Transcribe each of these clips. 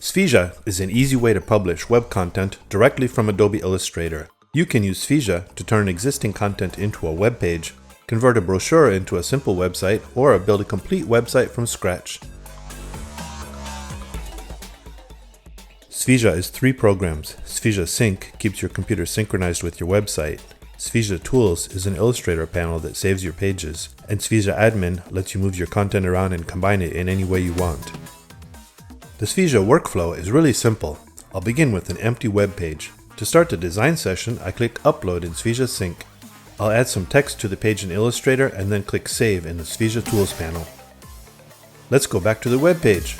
Svija is an easy way to publish web content directly from Adobe Illustrator. You can use Svija to turn existing content into a web page, convert a brochure into a simple website, or build a complete website from scratch. Svija is 3 programs. Svija Sync keeps your computer synchronized with your website. Svija TOOLS is an Illustrator panel that saves your pages. And Svija ADMIN lets you move your content around and combine it in any way you want. The Svija workflow is really simple. I'll begin with an empty web page. To start the design session, I click Upload in Svija Sync. I'll add some text to the page in Illustrator and then click Save in the Svija Tools panel. Let's go back to the web page.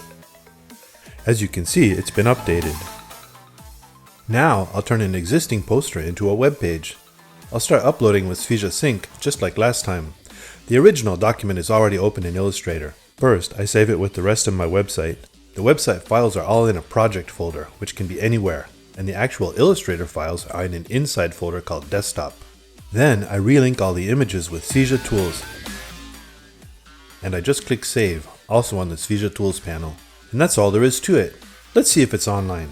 As you can see, it's been updated. Now I'll turn an existing poster into a web page. I'll start uploading with Svija Sync just like last time. The original document is already open in Illustrator. First, I save it with the rest of my website. The website files are all in a project folder, which can be anywhere, and the actual Illustrator files are in an inside folder called Desktop. Then I relink all the images with Svija Tools. And I just click Save, also on the Svija Tools panel. And that's all there is to it. Let's see if it's online.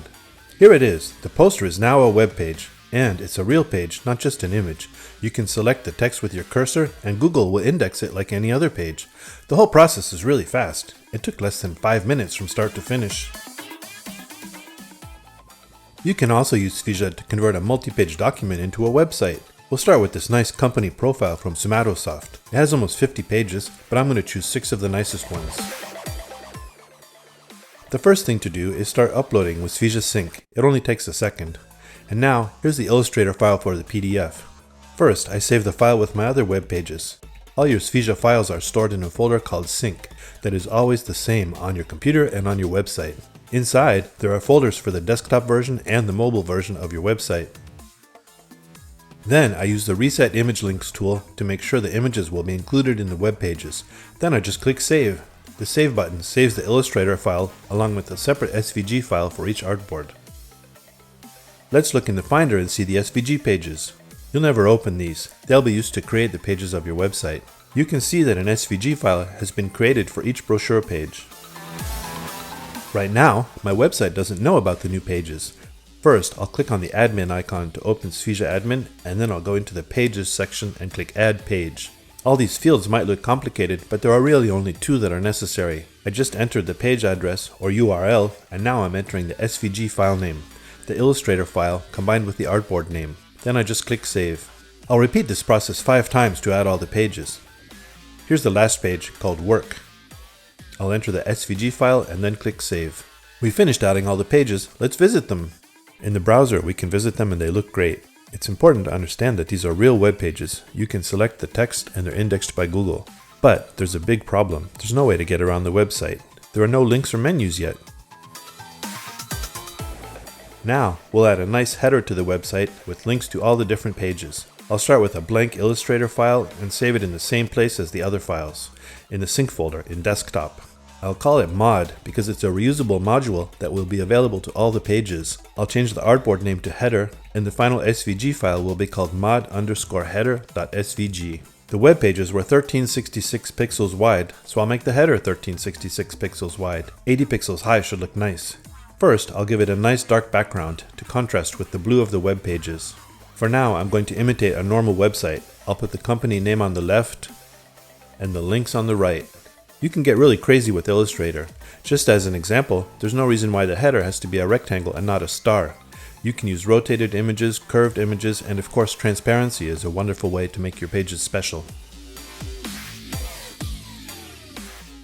Here it is. The poster is now a web page. And it's a real page, not just an image. You can select the text with your cursor and Google will index it like any other page. The whole process is really fast. It took less than 5 minutes from start to finish. You can also use Svija to convert a multi-page document into a website. We'll start with this nice company profile from Microsoft. It has almost 50 pages, but I'm going to choose 6 of the nicest ones. The first thing to do is start uploading with Svija Sync. It only takes a second. And now, here's the Illustrator file for the PDF. First, I save the file with my other web pages. All your Svija files are stored in a folder called Sync that is always the same on your computer and on your website. Inside, there are folders for the desktop version and the mobile version of your website. Then I use the Reset Image Links tool to make sure the images will be included in the web pages. Then I just click Save. The Save button saves the Illustrator file along with a separate SVG file for each artboard. Let's look in the Finder and see the SVG pages. You'll never open these. They'll be used to create the pages of your website. You can see that an SVG file has been created for each brochure page. Right now, my website doesn't know about the new pages. First, I'll click on the admin icon to open Svija ADMIN, and then I'll go into the Pages section and click Add Page. All these fields might look complicated, but there are really only 2 that are necessary. I just entered the page address, or URL, and now I'm entering the SVG file name, the Illustrator file combined with the artboard name. Then I just click Save. I'll repeat this process 5 times to add all the pages. Here's the last page, called Work. I'll enter the SVG file and then click Save. We finished adding all the pages. Let's visit them. In the browser, we can visit them and they look great. It's important to understand that these are real web pages. You can select the text and they're indexed by Google. But there's a big problem. There's no way to get around the website. There are no links or menus yet. Now, we'll add a nice header to the website with links to all the different pages. I'll start with a blank Illustrator file and save it in the same place as the other files, in the Sync folder in Desktop. I'll call it Mod because it's a reusable module that will be available to all the pages. I'll change the artboard name to Header, and the final SVG file will be called mod_header.svg. The web pages were 1366 pixels wide, so I'll make the header 1366 pixels wide. 80 pixels high should look nice. First, I'll give it a nice dark background to contrast with the blue of the web pages. For now, I'm going to imitate a normal website. I'll put the company name on the left and the links on the right. You can get really crazy with Illustrator. Just as an example, there's no reason why the header has to be a rectangle and not a star. You can use rotated images, curved images, and of course transparency is a wonderful way to make your pages special.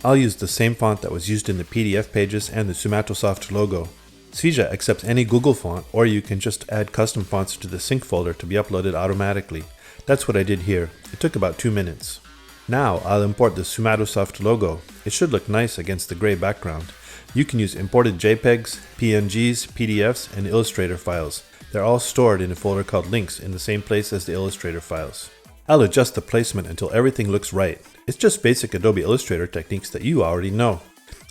I'll use the same font that was used in the PDF pages and the Microsoft logo. Svija accepts any Google font, or you can just add custom fonts to the Sync folder to be uploaded automatically. That's what I did here. It took about 2 minutes. Now I'll import the Microsoft logo. It should look nice against the gray background. You can use imported JPEGs, PNGs, PDFs, and Illustrator files. They're all stored in a folder called Links in the same place as the Illustrator files. I'll adjust the placement until everything looks right. It's just basic Adobe Illustrator techniques that you already know.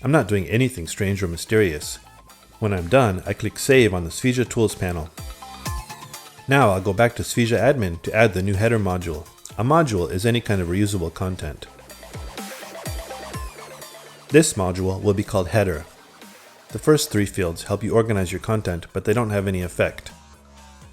I'm not doing anything strange or mysterious. When I'm done, I click Save on the Svija Tools panel. Now I'll go back to Svija ADMIN to add the new header module. A module is any kind of reusable content. This module will be called Header. The first three fields help you organize your content, but they don't have any effect.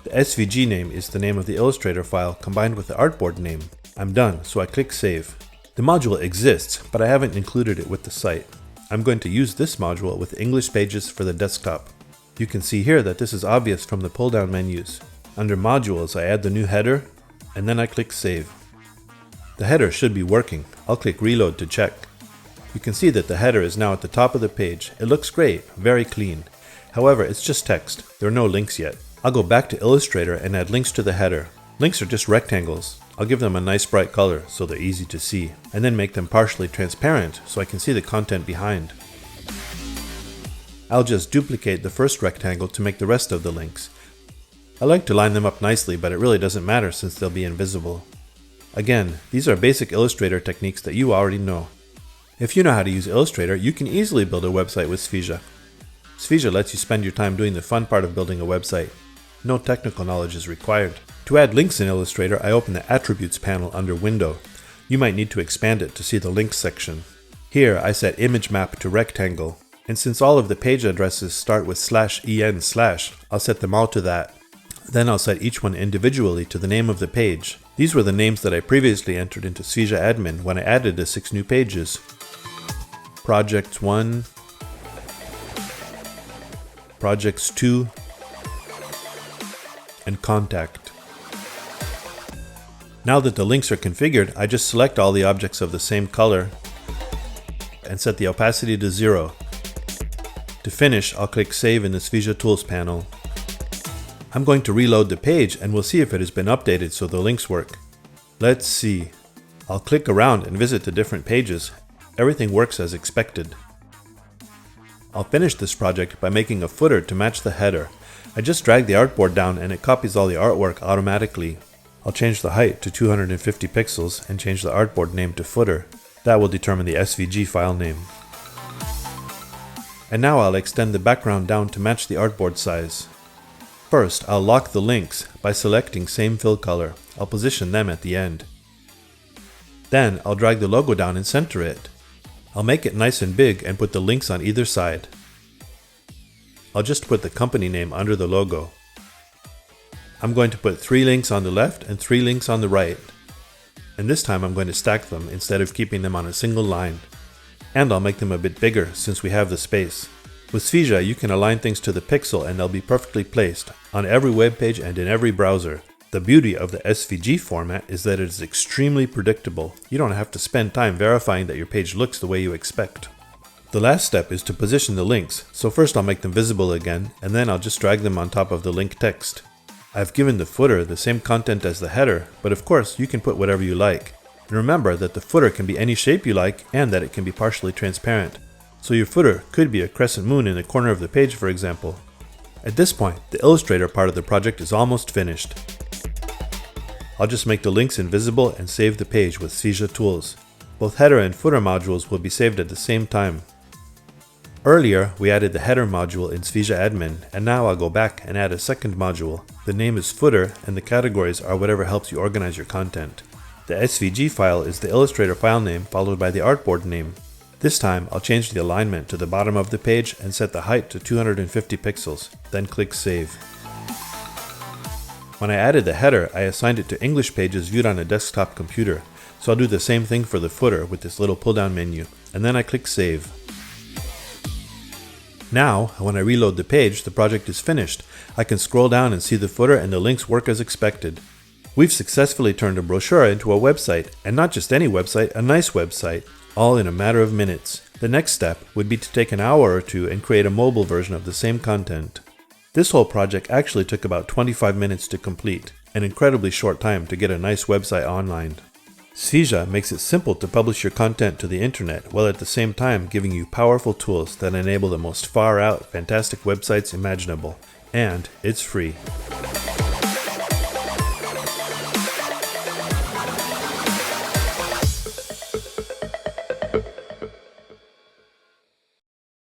The SVG name is the name of the Illustrator file combined with the artboard name. I'm done, so I click Save. The module exists, but I haven't included it with the site. I'm going to use this module with English pages for the desktop. You can see here that this is obvious from the pull-down menus. Under Modules, I add the new header, and then I click Save. The header should be working. I'll click Reload to check. You can see that the header is now at the top of the page. It looks great, very clean. However, it's just text. There are no links yet. I'll go back to Illustrator and add links to the header. Links are just rectangles. I'll give them a nice bright color so they're easy to see, and then make them partially transparent so I can see the content behind. I'll just duplicate the first rectangle to make the rest of the links. I like to line them up nicely, but it really doesn't matter since they'll be invisible. Again, these are basic Illustrator techniques that you already know. If you know how to use Illustrator, you can easily build a website with Svija. Svija lets you spend your time doing the fun part of building a website. No technical knowledge is required. To add links in Illustrator, I open the Attributes panel under Window. You might need to expand it to see the Links section. Here, I set Image Map to Rectangle, and since all of the page addresses start with /en/, I'll set them all to that. Then I'll set each one individually to the name of the page. These were the names that I previously entered into Svija ADMIN when I added the 6 new pages. Projects 1, Projects 2, and Contact. Now that the links are configured, I just select all the objects of the same color and set the opacity to 0. To finish, I'll click Save in the Svija Tools panel. I'm going to reload the page and we'll see if it has been updated so the links work. Let's see. I'll click around and visit the different pages. Everything works as expected. I'll finish this project by making a footer to match the header. I just drag the artboard down and it copies all the artwork automatically. I'll change the height to 250 pixels and change the artboard name to footer. That will determine the SVG file name. And now I'll extend the background down to match the artboard size. First, I'll lock the links by selecting Same Fill Color. I'll position them at the end. Then I'll drag the logo down and center it. I'll make it nice and big and put the links on either side. I'll just put the company name under the logo. I'm going to put 3 links on the left and 3 links on the right. And this time I'm going to stack them instead of keeping them on a single line. And I'll make them a bit bigger since we have the space. With Svija, you can align things to the pixel and they'll be perfectly placed on every web page and in every browser. The beauty of the SVG format is that it is extremely predictable. You don't have to spend time verifying that your page looks the way you expect. The last step is to position the links, so first I'll make them visible again, and then I'll just drag them on top of the link text. I've given the footer the same content as the header, but of course you can put whatever you like. And remember that the footer can be any shape you like and that it can be partially transparent. So your footer could be a crescent moon in the corner of the page, for example. At this point, the Illustrator part of the project is almost finished. I'll just make the links invisible and save the page with Svija Tools. Both header and footer modules will be saved at the same time. Earlier, we added the header module in Svija ADMIN, and now I'll go back and add a second module. The name is footer, and the categories are whatever helps you organize your content. The SVG file is the Illustrator file name followed by the artboard name. This time, I'll change the alignment to the bottom of the page and set the height to 250 pixels, then click Save. When I added the header, I assigned it to English pages viewed on a desktop computer, so I'll do the same thing for the footer with this little pull-down menu, and then I click Save. Now, when I reload the page, the project is finished. I can scroll down and see the footer and the links work as expected. We've successfully turned a brochure into a website, and not just any website, a nice website, all in a matter of minutes. The next step would be to take an hour or two and create a mobile version of the same content. This whole project actually took about 25 minutes to complete, an incredibly short time to get a nice website online. Svija makes it simple to publish your content to the internet while at the same time giving you powerful tools that enable the most far-out, fantastic websites imaginable. And it's free.